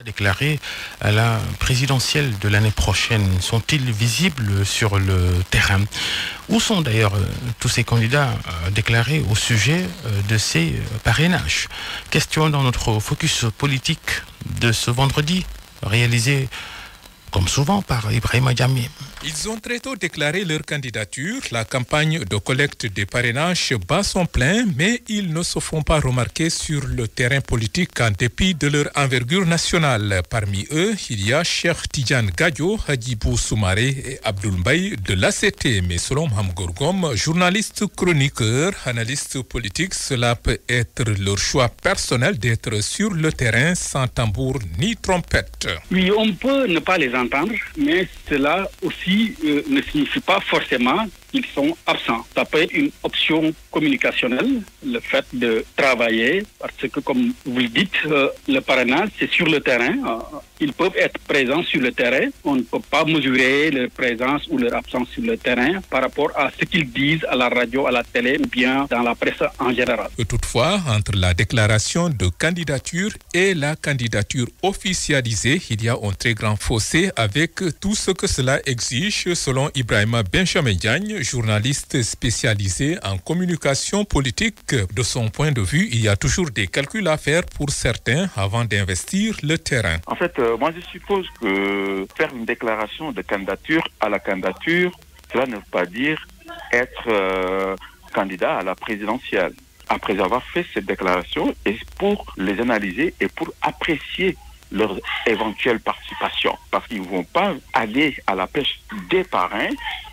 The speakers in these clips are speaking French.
Déclarés à la présidentielle de l'année prochaine sont-ils visibles sur le terrain? Où sont d'ailleurs tous ces candidats déclarés au sujet de ces parrainages? Question dans notre focus politique de ce vendredi, réalisé comme souvent par Ibrahima Diamé. Ils ont très tôt déclaré leur candidature. La campagne de collecte des parrainages bat son plein, mais ils ne se font pas remarquer sur le terrain politique en dépit de leur envergure nationale. Parmi eux, il y a Cheikh Tidiane Gadio, Hadjibou Soumaré et Abdoul Mbaye de l'ACT. Mais selon Maham Gorgom, journaliste, chroniqueur, analyste politique, cela peut être leur choix personnel d'être sur le terrain sans tambour ni trompette. Oui, on peut ne pas les entendre, mais cela aussi ne signifie pas forcément qu'ils sont absents. Ça peut être une option communicationnelle, le fait de travailler, parce que comme vous le dites, le parrainage, c'est sur le terrain. Ils peuvent être présents sur le terrain. On ne peut pas mesurer leur présence ou leur absence sur le terrain par rapport à ce qu'ils disent à la radio, à la télé ou bien dans la presse en général. Toutefois, entre la déclaration de candidature et la candidature officialisée, il y a un très grand fossé avec tout ce que cela exige, selon Ibrahima Benjamin Diagne, journaliste spécialisé en communication politique. De son point de vue, il y a toujours des calculs à faire pour certains avant d'investir le terrain. En fait, moi je suppose que faire une déclaration de candidature à la candidature, cela ne veut pas dire être candidat à la présidentielle. Après avoir fait cette déclaration, et pour les analyser et pour apprécier leur éventuelle participation. Parce qu'ils ne vont pas aller à la pêche des parrains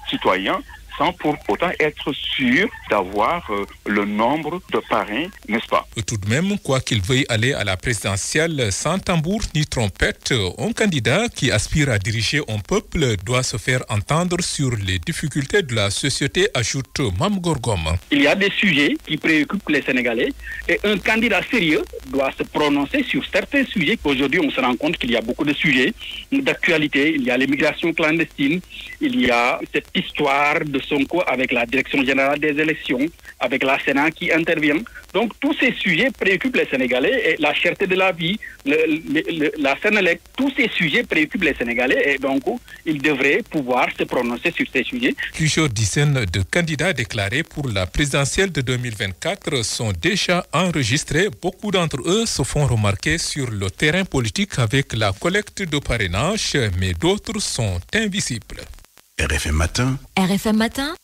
citoyens sans pour autant être sûr d'avoir le nombre de parrains, n'est-ce pas? Tout de même, quoi qu'il veuille aller à la présidentielle sans tambour ni trompette, un candidat qui aspire à diriger un peuple doit se faire entendre sur les difficultés de la société, ajoute Mam Gorgom. Il y a des sujets qui préoccupent les Sénégalais et un candidat sérieux doit se prononcer sur certains sujets. Aujourd'hui, on se rend compte qu'il y a beaucoup de sujets d'actualité. Il y a l'immigration clandestine, il y a cette histoire de Sonko avec la Direction générale des élections, avec la Sénat qui intervient. Donc tous ces sujets préoccupent les Sénégalais et la cherté de la vie, la Sénélec, tous ces sujets préoccupent les Sénégalais et donc ils devraient pouvoir se prononcer sur ces sujets. Plusieurs dizaines de candidats déclarés pour la présidentielle de 2024 sont déjà enregistrés. Beaucoup d'entre eux se font remarquer sur le terrain politique avec la collecte de parrainage, mais d'autres sont invisibles. RFM Matin. RFM Matin.